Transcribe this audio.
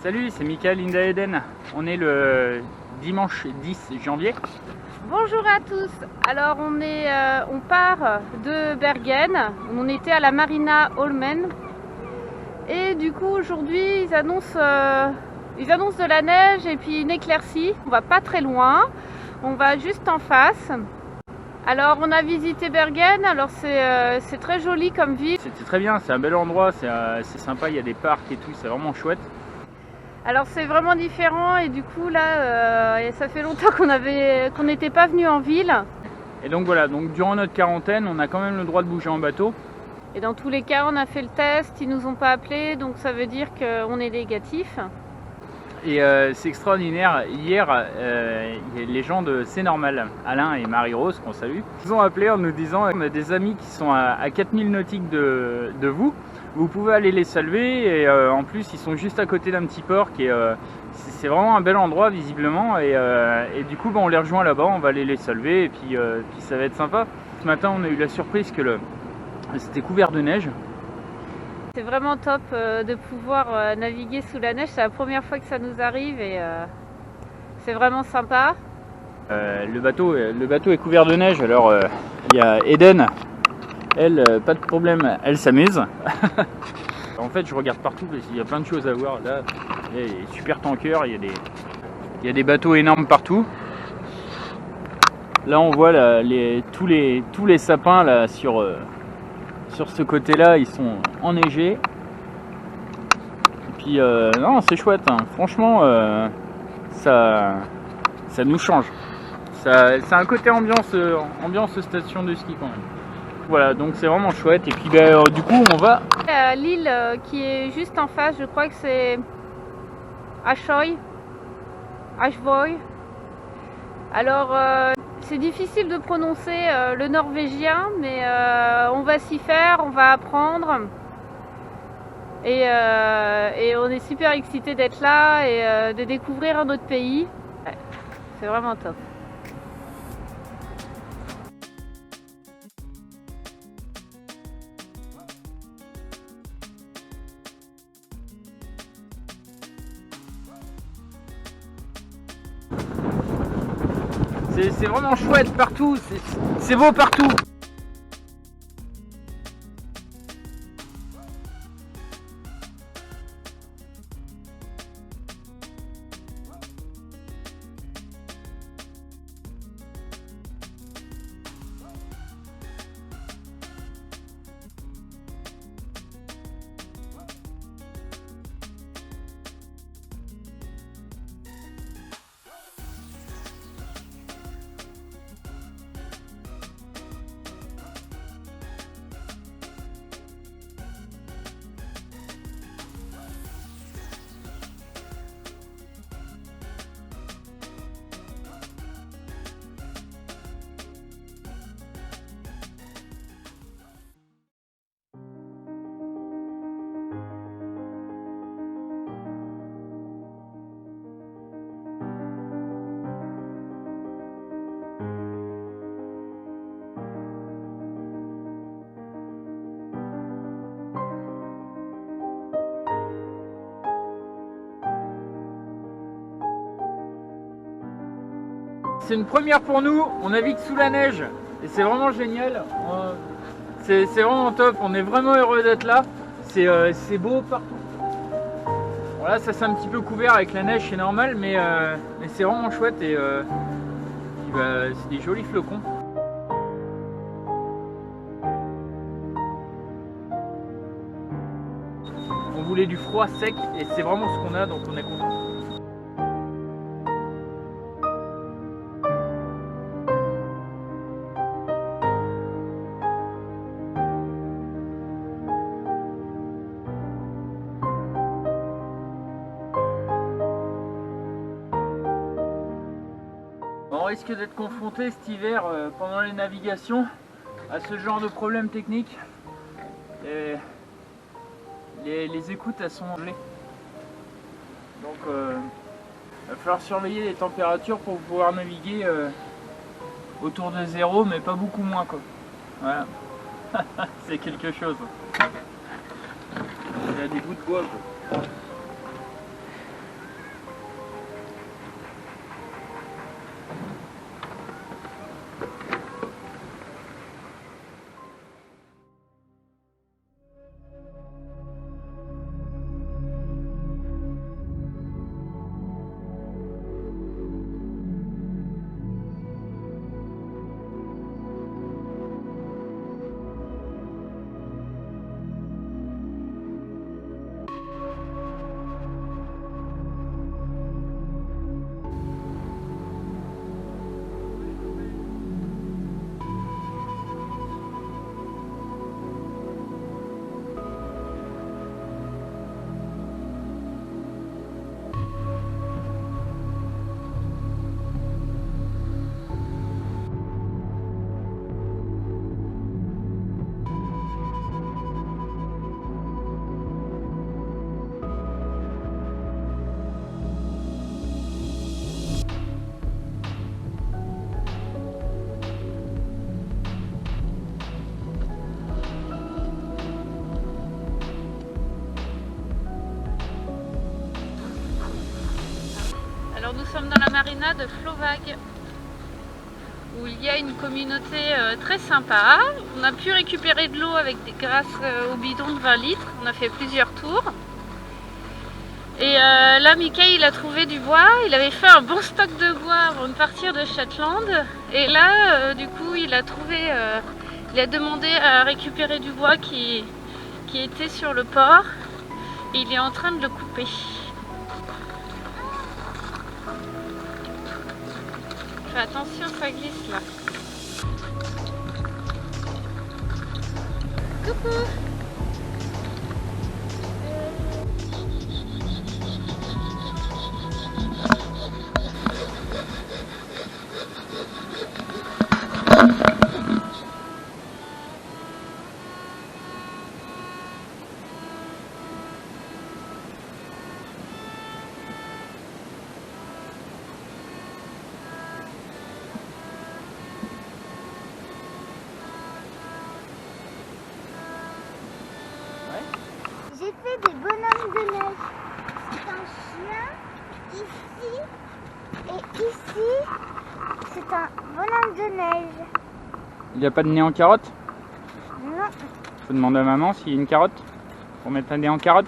Salut, c'est Michael Linda Eden. On est le dimanche 10 janvier. Bonjour à tous. Alors on part de Bergen. On était à la Marina Holmen. Et du coup aujourd'hui ils annoncent de la neige et puis une éclaircie. On va pas très loin. On va juste en face. Alors on a visité Bergen. Alors c'est très joli comme ville. C'était très bien, c'est un bel endroit, c'est sympa, il y a des parcs et tout, c'est vraiment chouette. Alors c'est vraiment différent et du coup là ça fait longtemps qu'on n'était pas venu en ville. Et donc voilà, donc durant notre quarantaine on a quand même le droit de bouger en bateau. Et dans tous les cas on a fait le test, ils nous ont pas appelés, donc ça veut dire qu'on est négatif. Et c'est extraordinaire, hier les gens de C'est Normal, Alain et Marie-Rose qu'on salue, nous ont appelé en nous disant on a des amis qui sont à 4000 nautiques de vous. Vous pouvez aller les saluer et en plus ils sont juste à côté d'un petit port qui est c'est vraiment un bel endroit visiblement et du coup on les rejoint là-bas, on va aller les saluer et puis ça va être sympa. Ce matin on a eu la surprise que c'était couvert de neige. C'est vraiment top de pouvoir naviguer sous la neige, c'est la première fois que ça nous arrive et c'est vraiment sympa. Le bateau est couvert de neige, alors il y a Eden. Elle, pas de problème, elle s'amuse. En fait, je regarde partout parce qu'il y a plein de choses à voir. Là, il y a des super tankers, il y a des bateaux énormes partout. Là, on voit là, tous les sapins là, sur ce côté-là, ils sont enneigés. Et puis, non, c'est chouette. Hein. Franchement, ça nous change. C'est un côté ambiance station de ski quand même. Voilà, donc c'est vraiment chouette. Et puis du coup on va à l'île qui est juste en face, je crois que c'est Ashvoy. Alors c'est difficile de prononcer le norvégien, mais on va s'y faire, on va apprendre. Et on est super excités d'être là et de découvrir un autre pays. Ouais, c'est vraiment top. C'est vraiment chouette partout, c'est beau partout. C'est une première pour nous, on navigue sous la neige et c'est vraiment génial, c'est vraiment top, on est vraiment heureux d'être là, c'est beau partout. Voilà, ça c'est un petit peu couvert avec la neige, c'est normal, mais c'est vraiment chouette et c'est des jolis flocons. On voulait du froid sec et c'est vraiment ce qu'on a, donc on est content. On risque d'être confronté cet hiver pendant les navigations à ce genre de problème technique. Les écoutes elles sont gelées. Donc il va falloir surveiller les températures pour pouvoir naviguer autour de 0 mais pas beaucoup moins quoi. Voilà. C'est quelque chose. Il y a des bouts de bois quoi. sommes dans la marina de Flovague, où il y a une communauté très sympa. On a pu récupérer de l'eau grâce au bidon de 20 litres. On a fait plusieurs tours. Et là, Mickey, il a trouvé du bois. Il avait fait un bon stock de bois avant de partir de Shetland. Et là, du coup, il a demandé à récupérer du bois qui était sur le port. Et il est en train de le couper. Fais attention, ça glisse là. Coucou! J'ai fait des bonhommes de neige. C'est un chien ici et ici c'est un bonhomme de neige. Il n'y a pas de nez en carotte? Non. Faut demander à maman s'il y a une carotte pour mettre un nez en carotte.